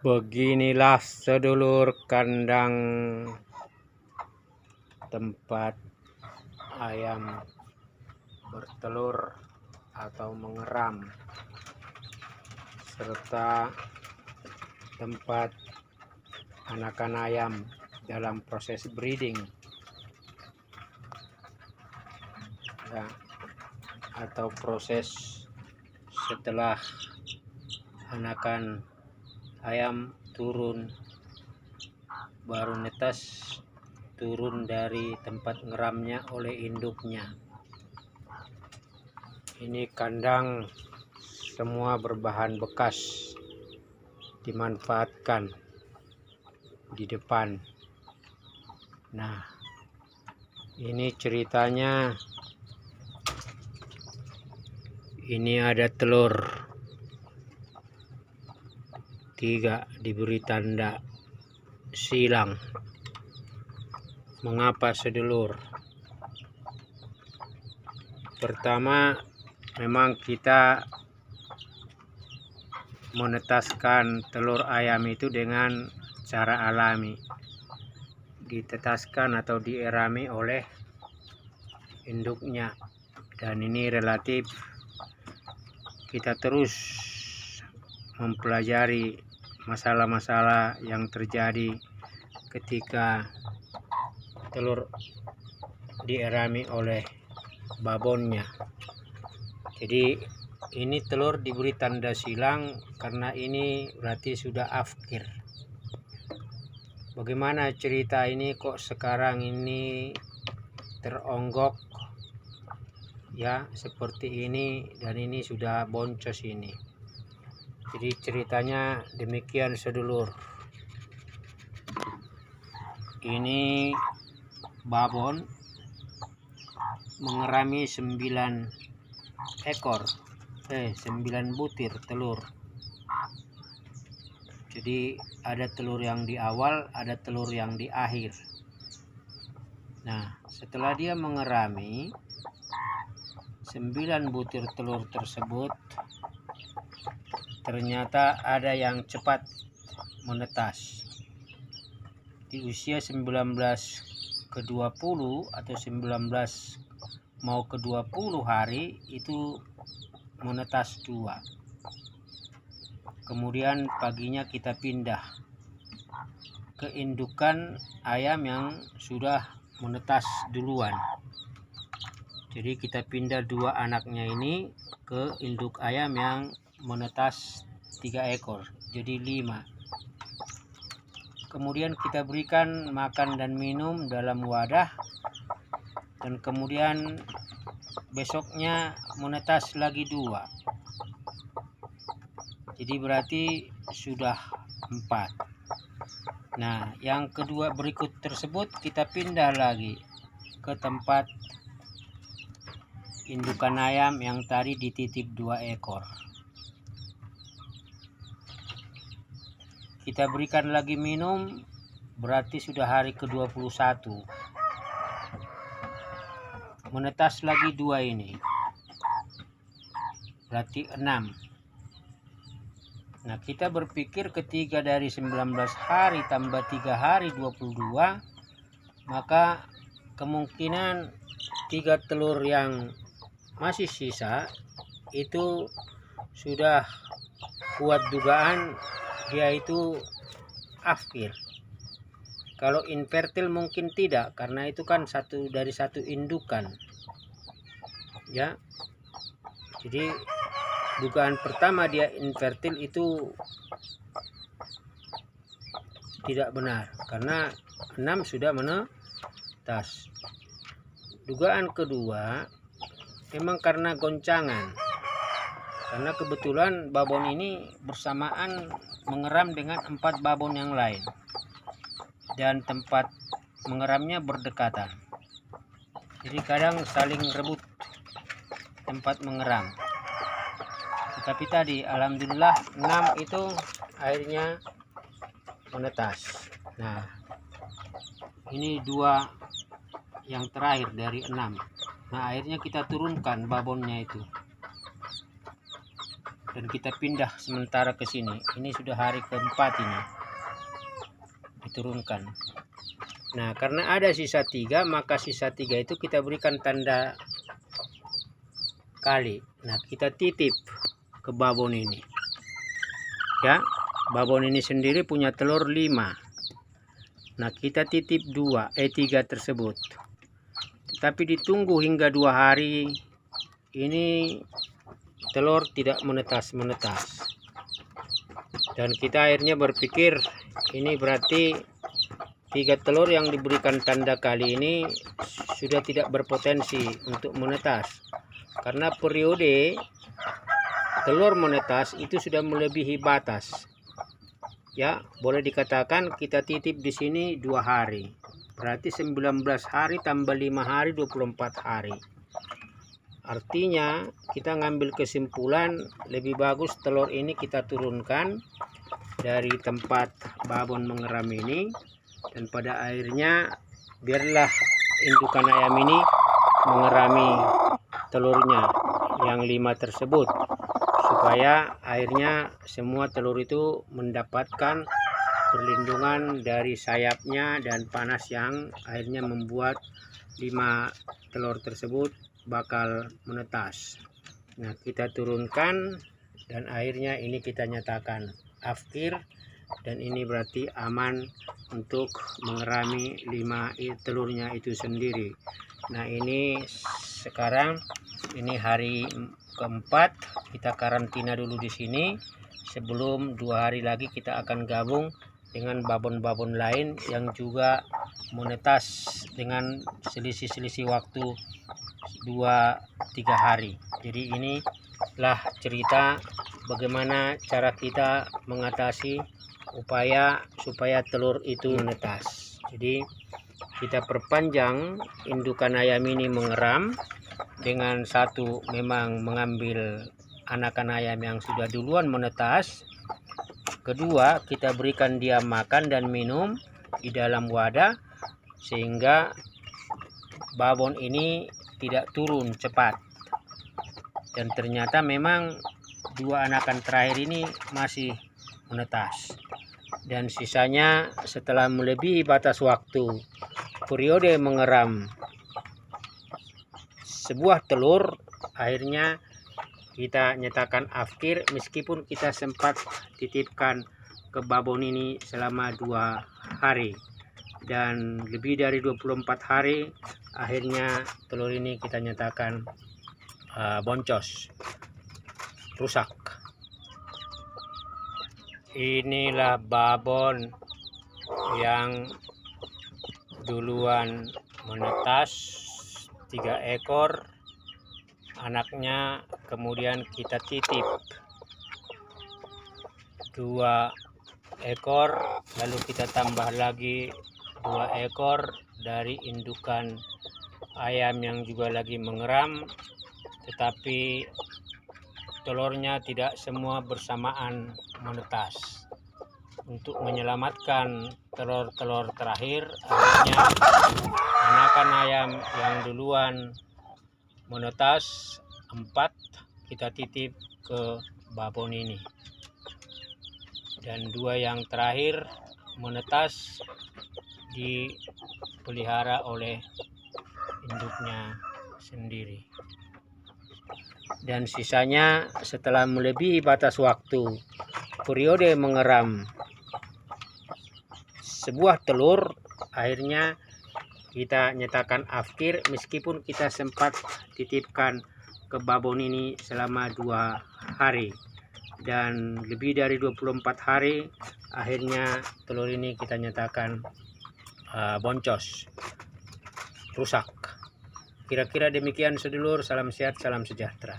Beginilah sedulur kandang tempat ayam bertelur atau mengeram, serta tempat anakan ayam dalam proses breeding ya, atau proses setelah anakan ayam turun baru netas turun dari tempat ngeramnya oleh induknya. Ini kandang semua berbahan bekas dimanfaatkan di depan. Nah, ini ceritanya. Ini ada telur 3 diberi tanda silang. Mengapa sedulur? Pertama, memang kita menetaskan telur ayam itu dengan cara alami, ditetaskan atau dierami oleh induknya, dan ini relatif kita terus mempelajari masalah-masalah yang terjadi ketika telur dierami oleh babonnya. Jadi ini telur diberi tanda silang karena ini berarti sudah afkir. Bagaimana cerita ini kok sekarang ini teronggok ya seperti ini, dan ini sudah boncos ini. Jadi ceritanya demikian sedulur. Ini babon mengerami 9 butir telur. Jadi ada telur yang di awal, ada telur yang di akhir. Nah, setelah dia mengerami 9 butir telur tersebut, ternyata ada yang cepat menetas. Di usia 19 ke 20 atau 19 mau ke 20 hari itu menetas 2. Kemudian paginya kita pindah ke indukan ayam yang sudah menetas duluan. Jadi kita pindah 2 anaknya ini ke induk ayam yang menetas 3 ekor, jadi 5. Kemudian kita berikan makan dan minum dalam wadah, dan kemudian besoknya menetas lagi 2. Jadi berarti sudah 4. Nah, yang kedua berikut tersebut kita pindah lagi ke tempat indukan ayam yang tadi dititip 2 ekor. Kita berikan lagi minum, berarti sudah hari ke-21. Menetas lagi 2 ini, berarti 6. Nah, kita berpikir ketika dari 19 hari tambah 3 hari 22, maka kemungkinan 3 telur yang masih sisa itu sudah kuat dugaan dia itu afkir. Kalau infertil mungkin tidak, karena itu kan dari satu indukan ya. Jadi dugaan pertama dia infertil itu tidak benar, karena 6 sudah menetas. Dugaan kedua memang karena goncangan, karena kebetulan babon ini bersamaan mengeram dengan 4 babon yang lain, dan tempat mengeramnya berdekatan. Jadi kadang saling rebut tempat mengeram. Tetapi tadi alhamdulillah 6 itu akhirnya menetas. Nah, ini 2 yang terakhir dari 6. Nah, akhirnya kita turunkan babonnya itu. dan kita pindah sementara ke sini. Ini sudah hari keempat ini diturunkan. Nah, karena ada sisa 3, maka sisa 3 itu kita berikan tanda kali. Nah, kita titip ke babon ini. Ya, babon ini sendiri punya telur 5. Nah, kita titip 3 tersebut. Tapi ditunggu hingga 2 hari. Ini telur tidak menetas. Dan kita akhirnya berpikir ini berarti 3 telur yang diberikan tanda kali ini sudah tidak berpotensi untuk menetas. Karena periode telur menetas itu sudah melebihi batas. Ya, boleh dikatakan kita titip di sini 2 hari. Berarti 19 hari tambah 5 hari 24 hari. Artinya kita ngambil kesimpulan lebih bagus telur ini kita turunkan dari tempat babon mengeram ini, dan pada akhirnya biarlah indukan ayam ini mengerami telurnya yang 5 tersebut, supaya akhirnya semua telur itu mendapatkan perlindungan dari sayapnya dan panas yang akhirnya membuat 5 telur tersebut bakal menetas. Nah, kita turunkan dan akhirnya ini kita nyatakan afkir, dan ini berarti aman untuk mengerami 5 telurnya itu sendiri. Nah, ini sekarang ini hari keempat, kita karantina dulu di sini sebelum 2 hari lagi kita akan gabung dengan babon-babon lain yang juga menetas dengan selisih-selisih waktu 2-3 hari. Jadi inilah cerita bagaimana cara kita mengatasi supaya telur itu menetas. Jadi kita perpanjang indukan ayam ini mengeram dengan satu memang mengambil anakan ayam yang sudah duluan menetas. Kedua, kita berikan dia makan dan minum di dalam wadah sehingga babon ini tidak turun cepat. Dan ternyata memang 2 anakan terakhir ini masih menetas. Dan sisanya setelah melebihi batas waktu periode mengeram sebuah telur, akhirnya kita nyatakan afkir meskipun kita sempat titipkan ke babon ini selama 2 hari. Dan lebih dari 24 hari akhirnya telur ini kita nyatakan boncos, rusak. Inilah babon yang duluan menetas 3 ekor, anaknya kemudian kita titip 2 ekor, lalu kita tambah lagi 2 ekor dari indukan ayam yang juga lagi mengeram, tetapi telurnya tidak semua bersamaan menetas. Untuk menyelamatkan telur-telur terakhir, akhirnya anakan ayam yang duluan menetas 4 kita titip ke babon ini, dan 2 yang terakhir menetas dipelihara oleh induknya sendiri. Dan sisanya setelah melebihi batas waktu periode mengeram sebuah telur, akhirnya kita nyatakan afkir meskipun kita sempat titipkan ke babon ini selama 2 hari. Dan lebih dari 24 hari akhirnya telur ini kita nyatakan boncos, rusak. Kira-kira demikian sedulur, salam sehat, salam sejahtera.